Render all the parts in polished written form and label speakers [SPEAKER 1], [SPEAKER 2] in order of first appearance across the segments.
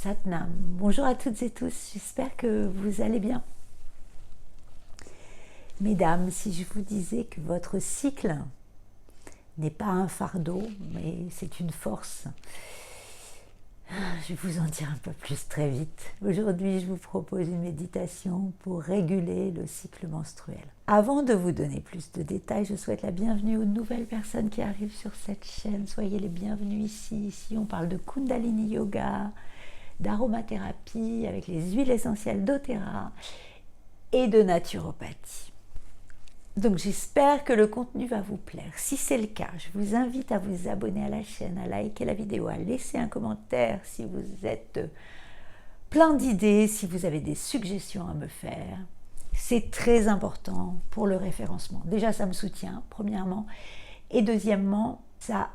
[SPEAKER 1] Satnam. Bonjour à toutes et tous, j'espère que vous allez bien. Mesdames, si je vous disais que votre cycle n'est pas un fardeau, mais c'est une force, je vais vous en dire un peu plus très vite. Aujourd'hui, je vous propose une méditation pour réguler le cycle menstruel. Avant de vous donner plus de détails, je souhaite la bienvenue aux nouvelles personnes qui arrivent sur cette chaîne. Soyez les bienvenus ici. Ici, on parle de Kundalini Yoga, d'aromathérapie avec les huiles essentielles d'Othera et de naturopathie. Donc j'espère que le contenu va vous plaire. Si c'est le cas, je vous invite à vous abonner à la chaîne, à liker la vidéo, à laisser un commentaire si vous êtes plein d'idées, si vous avez des suggestions à me faire. C'est très important pour le référencement. Déjà, ça me soutient, premièrement. Et deuxièmement, ça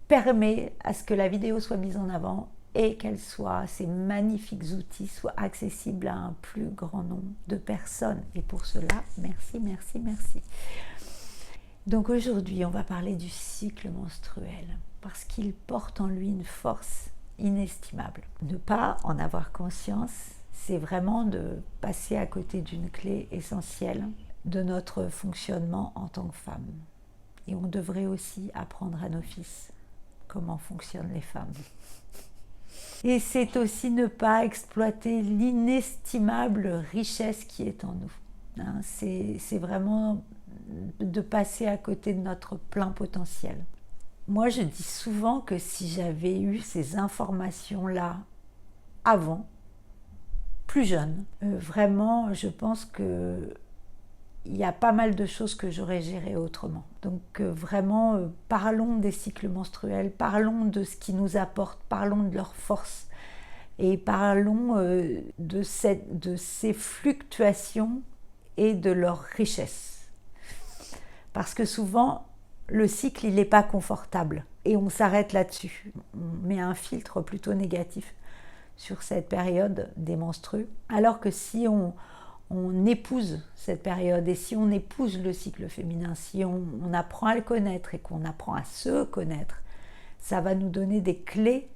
[SPEAKER 1] permet à ce que la vidéo soit mise en avant et ces magnifiques outils soient accessibles à un plus grand nombre de personnes. Et pour cela, merci, merci, merci. Donc aujourd'hui, on va parler du cycle menstruel, parce qu'il porte en lui une force inestimable. Ne pas en avoir conscience, c'est vraiment de passer à côté d'une clé essentielle de notre fonctionnement en tant que femme. Et on devrait aussi apprendre à nos fils comment fonctionnent les femmes. Et c'est aussi ne pas exploiter l'inestimable richesse qui est en nous. C'est vraiment de passer à côté de notre plein potentiel. Moi, je dis souvent que si j'avais eu ces informations-là avant, plus jeune, vraiment, je pense que il y a pas mal de choses que j'aurais gérées autrement. Donc vraiment, parlons des cycles menstruels, parlons de ce qui nous apporte, parlons de leur force et parlons de ces fluctuations et de leur richesse. Parce que souvent, le cycle, il n'est pas confortable et on s'arrête là-dessus. On met un filtre plutôt négatif sur cette période des menstrues, alors que si on épouse cette période et si on épouse le cycle féminin, si on apprend à le connaître et qu'on apprend à se connaître, ça va nous donner des clés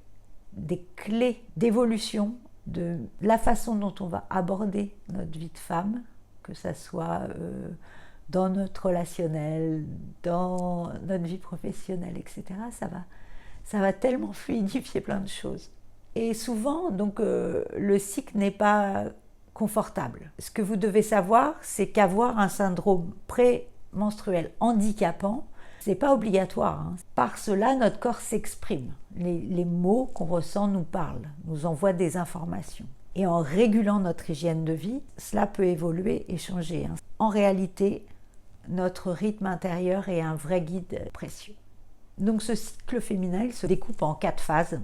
[SPEAKER 1] d'évolution de la façon dont on va aborder notre vie de femme, que ça soit dans notre relationnel, dans notre vie professionnelle, etc. Ça va tellement fluidifier plein de choses. Et souvent, donc, le cycle n'est pas confortable. Ce que vous devez savoir, c'est qu'avoir un syndrome prémenstruel handicapant, c'est pas obligatoire. Par cela, notre corps s'exprime. Les mots qu'on ressent nous parlent, nous envoient des informations. Et en régulant notre hygiène de vie, cela peut évoluer et changer. En réalité, notre rythme intérieur est un vrai guide précieux. Donc ce cycle féminin, il se découpe en 4 phases.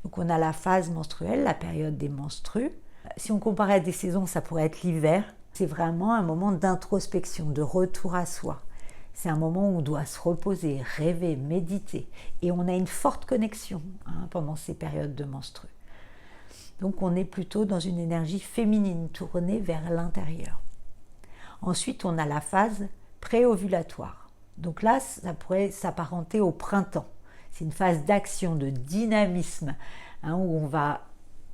[SPEAKER 1] Donc on a la phase menstruelle, la période des menstrues. Si on comparait à des saisons, ça pourrait être l'hiver. C'est vraiment un moment d'introspection, de retour à soi. C'est un moment où on doit se reposer, rêver, méditer. Et on a une forte connexion pendant ces périodes de menstrues. Donc on est plutôt dans une énergie féminine tournée vers l'intérieur. Ensuite, on a la phase préovulatoire. Donc là, ça pourrait s'apparenter au printemps. C'est une phase d'action, de dynamisme, où on va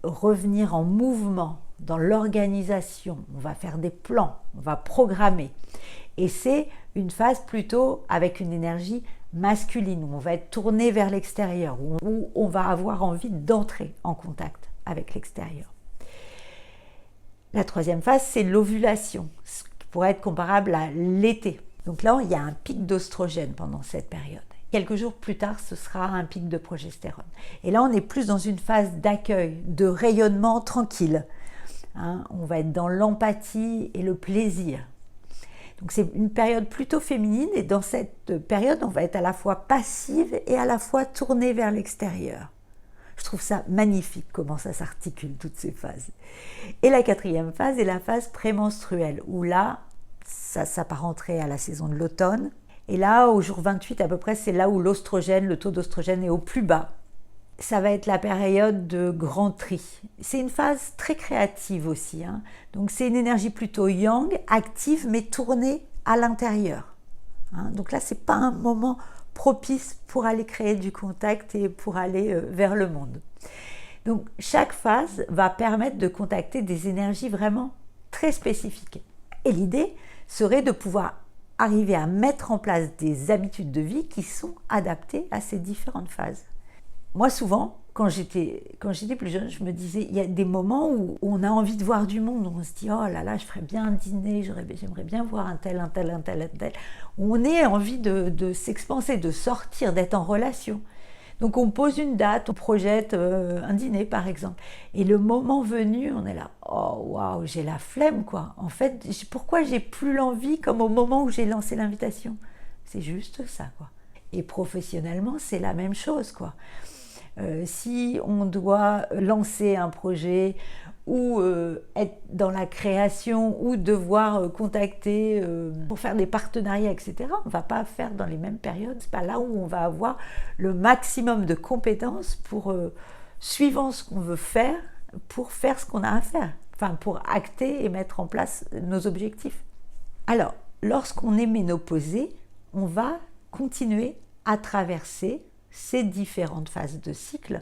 [SPEAKER 1] revenir en mouvement dans l'organisation, on va faire des plans, on va programmer. Et c'est une phase plutôt avec une énergie masculine, où on va être tourné vers l'extérieur, où on va avoir envie d'entrer en contact avec l'extérieur. La troisième phase, c'est l'ovulation, ce qui pourrait être comparable à l'été. Donc là, il y a un pic d'oestrogène pendant cette période. Quelques jours plus tard, ce sera un pic de progestérone. Et là, on est plus dans une phase d'accueil, de rayonnement tranquille. On va être dans l'empathie et le plaisir. Donc c'est une période plutôt féminine et dans cette période, on va être à la fois passive et à la fois tournée vers l'extérieur. Je trouve ça magnifique comment ça s'articule, toutes ces phases. Et la quatrième phase est la phase prémenstruelle, où là, ça s'apparenterait à la saison de l'automne. Et là, au jour 28 à peu près, c'est là où le taux d'oestrogène est au plus bas. Ça va être la période de grand tri. C'est une phase très créative aussi. Donc c'est une énergie plutôt yang, active, mais tournée à l'intérieur. Donc là, c'est pas un moment propice pour aller créer du contact et pour aller vers le monde. Donc chaque phase va permettre de contacter des énergies vraiment très spécifiques. Et l'idée serait de pouvoir arriver à mettre en place des habitudes de vie qui sont adaptées à ces différentes phases. Moi, souvent, quand j'étais plus jeune, je me disais, il y a des moments où on a envie de voir du monde, où on se dit, oh là là, je ferais bien un dîner, j'aimerais bien voir un tel. On a envie de s'expanser, de sortir, d'être en relation. Donc on pose une date, on projette un dîner par exemple. Et le moment venu, on est là, oh waouh, j'ai la flemme quoi. En fait, pourquoi j'ai plus l'envie comme au moment où j'ai lancé l'invitation? C'est juste ça quoi. Et professionnellement, c'est la même chose quoi. Si on doit lancer un projet ou être dans la création ou devoir contacter pour faire des partenariats, etc., on ne va pas faire dans les mêmes périodes. Ce n'est pas là où on va avoir le maximum de compétences pour, suivant ce qu'on veut faire, pour faire ce qu'on a à faire, enfin pour acter et mettre en place nos objectifs. Alors, lorsqu'on est ménopausé, on va continuer à traverser ces différentes phases de cycle,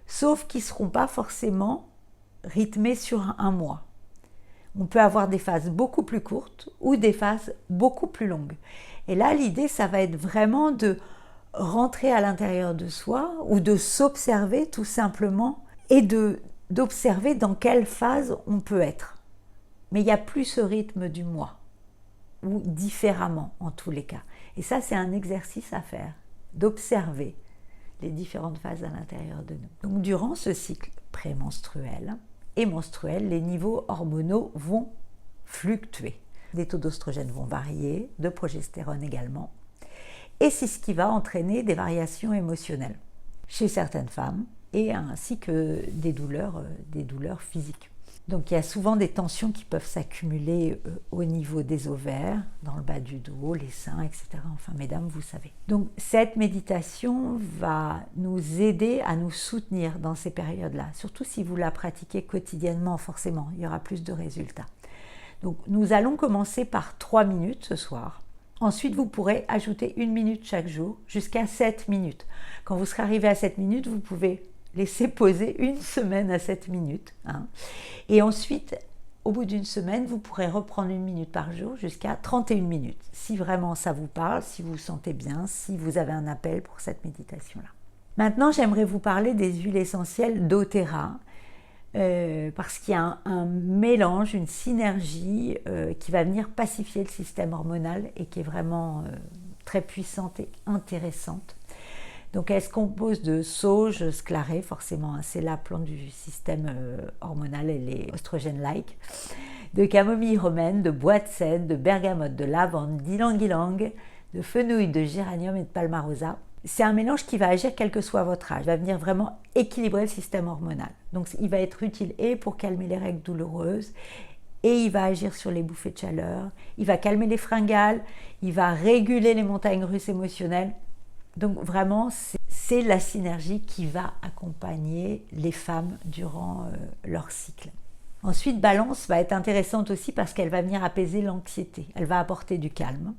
[SPEAKER 1] sauf qu'ils ne seront pas forcément rythmés sur un mois. On peut avoir des phases beaucoup plus courtes ou des phases beaucoup plus longues. Et là, l'idée, ça va être vraiment de rentrer à l'intérieur de soi ou de s'observer tout simplement et d'observer dans quelle phase on peut être. Mais il n'y a plus ce rythme du mois, ou différemment en tous les cas. Et ça, c'est un exercice à faire, d'observer les différentes phases à l'intérieur de nous. Donc durant ce cycle prémenstruel et menstruel, les niveaux hormonaux vont fluctuer. Les taux d'oestrogène vont varier, de progestérone également. Et c'est ce qui va entraîner des variations émotionnelles chez certaines femmes et ainsi que des douleurs physiques. Donc il y a souvent des tensions qui peuvent s'accumuler au niveau des ovaires, dans le bas du dos, les seins, etc. Enfin, mesdames, vous savez. Donc cette méditation va nous aider à nous soutenir dans ces périodes-là. Surtout si vous la pratiquez quotidiennement, forcément, il y aura plus de résultats. Donc nous allons commencer par 3 minutes ce soir. Ensuite, vous pourrez ajouter 1 minute chaque jour jusqu'à 7 minutes. Quand vous serez arrivé à 7 minutes, vous pouvez laisser poser 1 semaine à 7 minutes. Et ensuite, au bout d'1 semaine, vous pourrez reprendre 1 minute par jour jusqu'à 31 minutes. Si vraiment ça vous parle, si vous vous sentez bien, si vous avez un appel pour cette méditation-là. Maintenant, j'aimerais vous parler des huiles essentielles doTERRA, parce qu'il y a un mélange, une synergie qui va venir pacifier le système hormonal et qui est vraiment très puissante et intéressante. Donc elle se compose de sauge sclarée, forcément, c'est la plante du système hormonal, elle est oestrogène-like, de camomille romaine, de bois de cèdre, de bergamote, de lavande, d'ylang-ylang, de fenouil, de géranium et de palmarosa. C'est un mélange qui va agir quel que soit votre âge, va venir vraiment équilibrer le système hormonal. Donc il va être utile et pour calmer les règles douloureuses, et il va agir sur les bouffées de chaleur, il va calmer les fringales, il va réguler les montagnes russes émotionnelles. Donc vraiment, c'est la synergie qui va accompagner les femmes durant leur cycle. Ensuite, Balance va être intéressante aussi parce qu'elle va venir apaiser l'anxiété, elle va apporter du calme.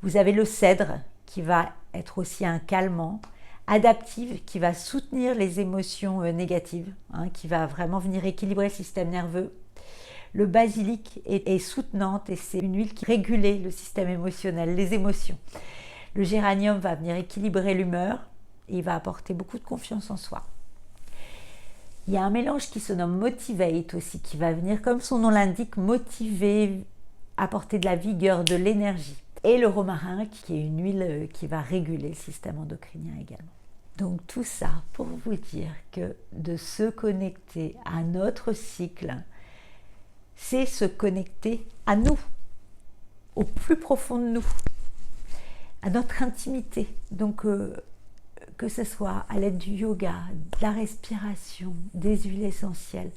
[SPEAKER 1] Vous avez le cèdre qui va être aussi un calmant, adaptive qui va soutenir les émotions négatives, qui va vraiment venir équilibrer le système nerveux. Le basilic est soutenante et c'est une huile qui régule le système émotionnel, les émotions. Le géranium va venir équilibrer l'humeur et il va apporter beaucoup de confiance en soi. Il y a un mélange qui se nomme Motivate aussi, qui va venir, comme son nom l'indique, motiver, apporter de la vigueur, de l'énergie. Et le romarin, qui est une huile qui va réguler le système endocrinien également. Donc tout ça pour vous dire que de se connecter à notre cycle, c'est se connecter à nous, au plus profond de nous, à notre intimité. Donc que ce soit à l'aide du yoga, de la respiration, des huiles essentielles,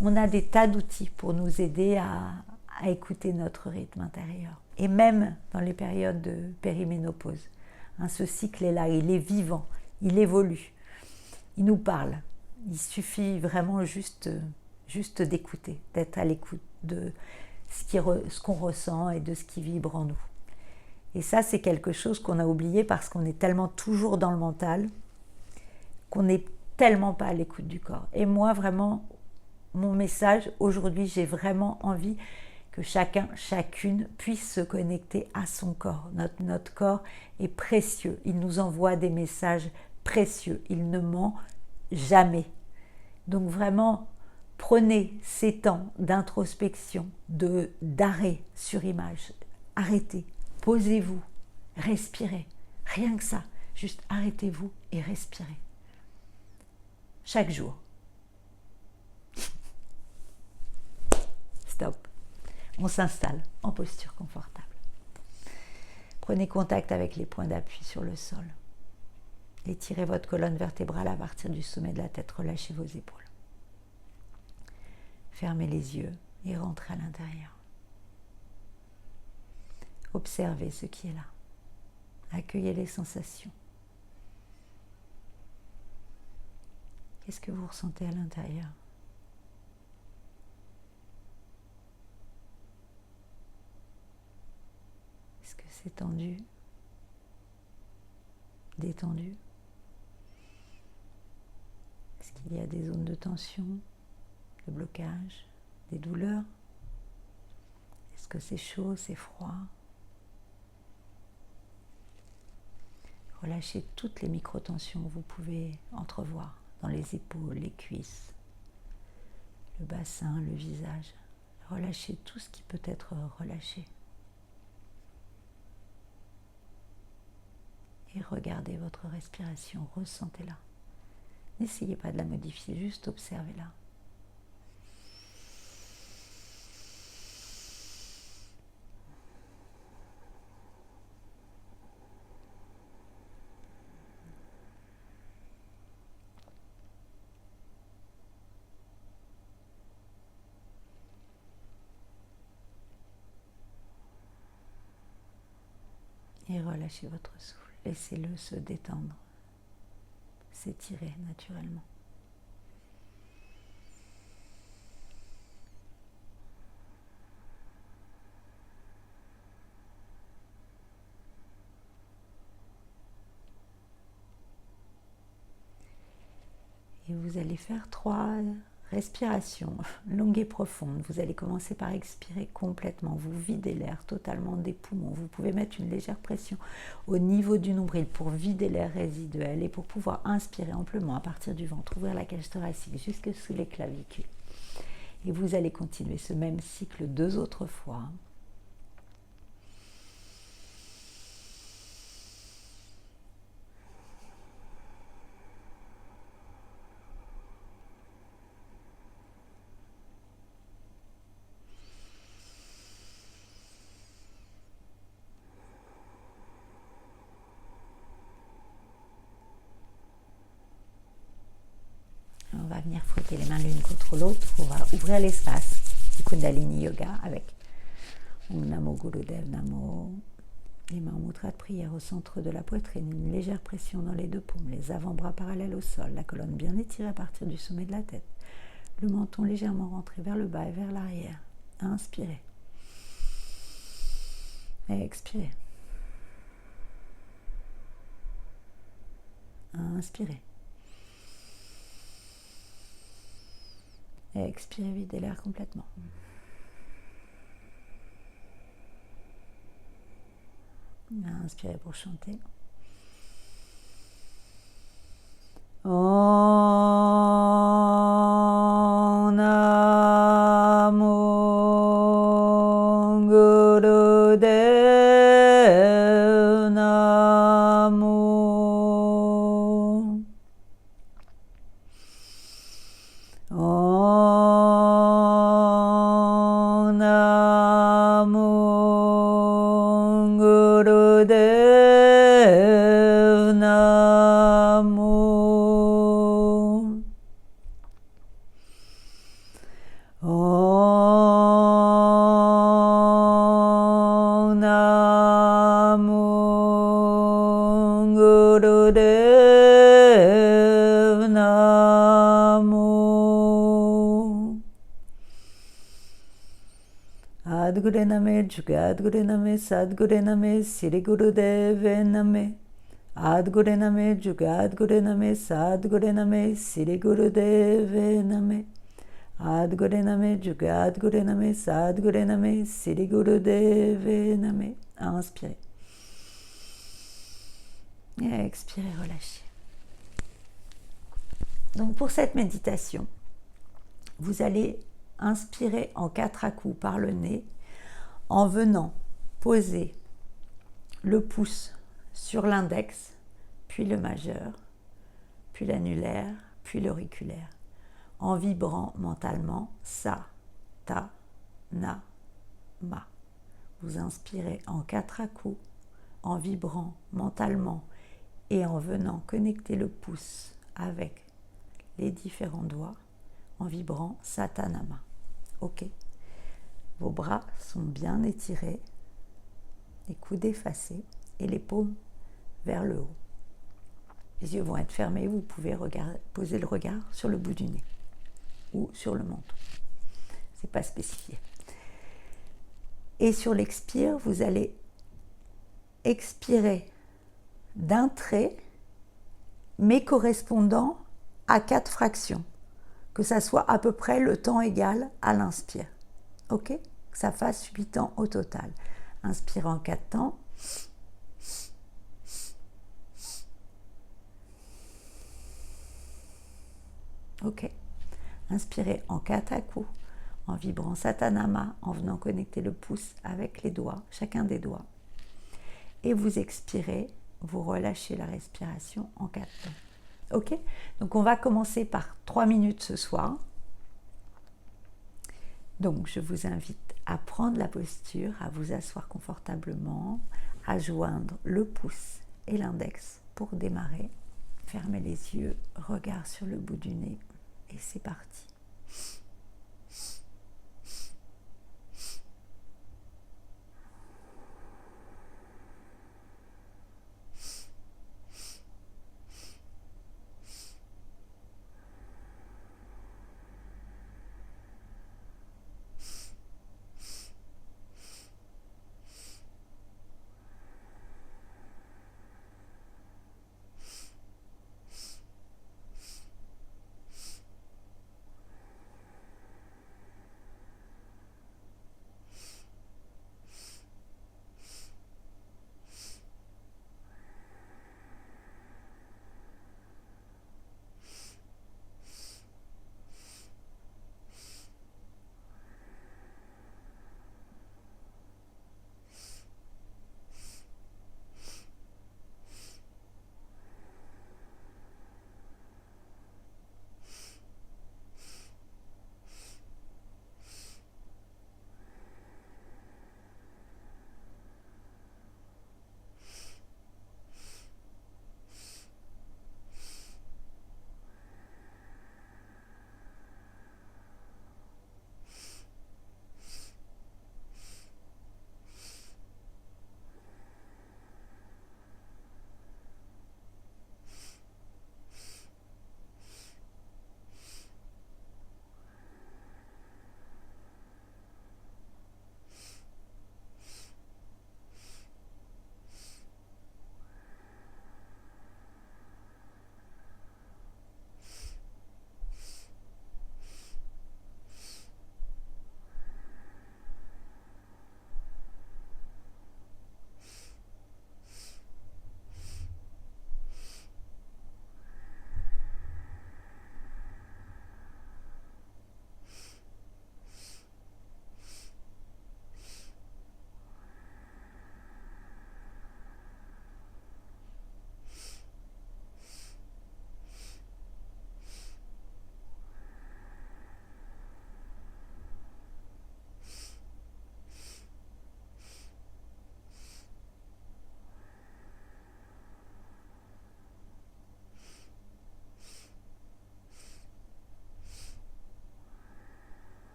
[SPEAKER 1] on a des tas d'outils pour nous aider à écouter notre rythme intérieur. Et même dans les périodes de périménopause, ce cycle est là, il est vivant, il évolue, il nous parle. Il suffit vraiment juste d'écouter, d'être à l'écoute de ce qu'on ressent et de ce qui vibre en nous. Et ça, c'est quelque chose qu'on a oublié parce qu'on est tellement toujours dans le mental qu'on n'est tellement pas à l'écoute du corps. Et moi, vraiment, mon message, aujourd'hui, j'ai vraiment envie que chacun, chacune puisse se connecter à son corps. Notre corps est précieux. Il nous envoie des messages précieux. Il ne ment jamais. Donc vraiment, prenez ces temps d'introspection, d'arrêt sur image. Arrêtez, posez-vous, respirez. Rien que ça, juste arrêtez-vous et respirez. Chaque jour. Stop. On s'installe en posture confortable. Prenez contact avec les points d'appui sur le sol. Étirez votre colonne vertébrale à partir du sommet de la tête. Relâchez vos épaules. Fermez les yeux et rentrez à l'intérieur. Observez ce qui est là. Accueillez les sensations. Qu'est-ce que vous ressentez à l'intérieur ? Est-ce que c'est tendu ? Détendu ? Est-ce qu'il y a des zones de tension, de blocage, des douleurs ? Est-ce que c'est chaud, c'est froid ? Relâchez toutes les micro-tensions que vous pouvez entrevoir dans les épaules, les cuisses, le bassin, le visage. Relâchez tout ce qui peut être relâché. Et regardez votre respiration, ressentez-la. N'essayez pas de la modifier, juste observez-la. Et relâchez votre souffle. Laissez-le se détendre, s'étirer naturellement. Et vous allez faire 3 respirations longues et profondes. Vous allez commencer par expirer complètement. Vous videz l'air totalement des poumons. Vous pouvez mettre une légère pression au niveau du nombril pour vider l'air résiduel et pour pouvoir inspirer amplement à partir du ventre, ouvrir la cage thoracique jusque sous les clavicules. Et vous allez continuer ce même cycle 2 autres fois. On va venir frotter les mains l'une contre l'autre. On va ouvrir l'espace du Kundalini Yoga avec Om Namo Gurudev Namo. Les mains en mudra de prière au centre de la poitrine. Une légère pression dans les 2 paumes. Les avant-bras parallèles au sol. La colonne bien étirée à partir du sommet de la tête. Le menton légèrement rentré vers le bas et vers l'arrière. Inspirez. Et expirez. Inspirez. Et expirez, videz l'air complètement. Inspirez pour chanter. Om Namo Gurudev Namo. Om Namo Gurudev Namo. Om Namo Gurudev Namo. Adgure Name, Jugadgure Name, Sadgure Name, Siri Gurudev Name. Adgure Name, Jugadgure Name, Sadgure Name, Siri Gurudeve Name. Adgure Name, Jugadgure Name, Sadgure Name, Siri Gurudeve Name. Inspirez. Et expirez, relâchez. Donc pour cette méditation, vous allez inspirer en 4 à-coups par le nez en venant poser le pouce sur l'index, puis le majeur, puis l'annulaire, puis l'auriculaire, en vibrant mentalement sa, ta, na, ma. Vous inspirez en 4 à-coups, en vibrant mentalement et en venant connecter le pouce avec les différents doigts, en vibrant Satanama. Ok. Vos bras sont bien étirés, les coudes effacés et les paumes vers le haut. Les yeux vont être fermés, vous pouvez poser le regard sur le bout du nez ou sur le menton. C'est pas spécifié. Et sur l'expire, vous allez expirer d'un trait, mais correspondant à 4 fractions. Que ça soit à peu près le temps égal à l'inspire. Ok? Que ça fasse 8 temps au total. Inspirez en 4 temps. Ok. Inspirez en 4 à-coups, en vibrant Satanama, en venant connecter le pouce avec les doigts, chacun des doigts. Et vous expirez, vous relâchez la respiration en 4 temps. Ok? Donc on va commencer par 3 minutes ce soir. Donc je vous invite à prendre la posture, à vous asseoir confortablement, à joindre le pouce et l'index pour démarrer. Fermez les yeux, regard sur le bout du nez et c'est parti.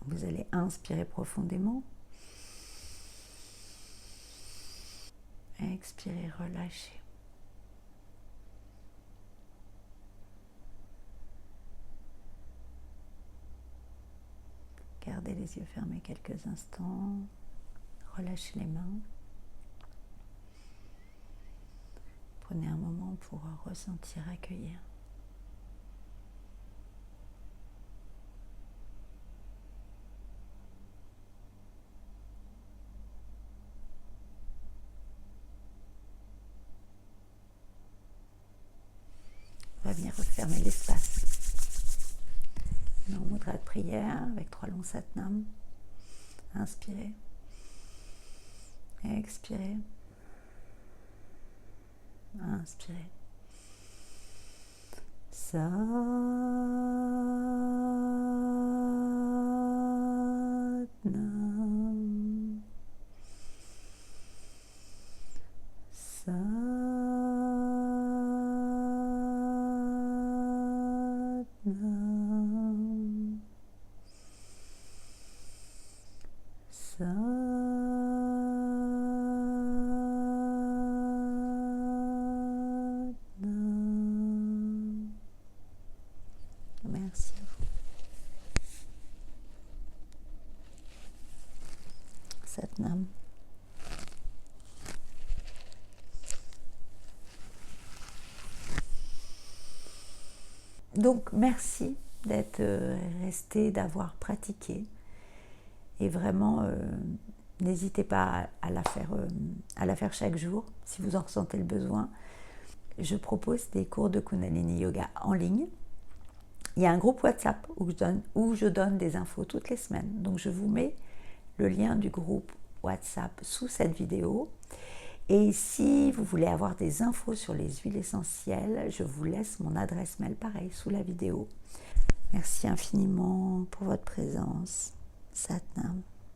[SPEAKER 1] Vous allez inspirer profondément. Expirez, relâchez. Gardez les yeux fermés quelques instants. Relâchez les mains. Prenez un moment pour ressentir, accueillir. On va venir refermer l'espace. En mudra de prière avec 3 longs satnams. Inspirez. Expirez. Inspirez. Satnam. Satnam. Satnam. Merci. Satnam. Donc merci d'être resté, d'avoir pratiqué. Et vraiment, n'hésitez pas à la faire chaque jour, si vous en ressentez le besoin. Je propose des cours de Kundalini Yoga en ligne. Il y a un groupe WhatsApp où je donne des infos toutes les semaines. Donc je vous mets le lien du groupe WhatsApp sous cette vidéo. Et si vous voulez avoir des infos sur les huiles essentielles, je vous laisse mon adresse mail pareil sous la vidéo. Merci infiniment pour votre présence. Satnam.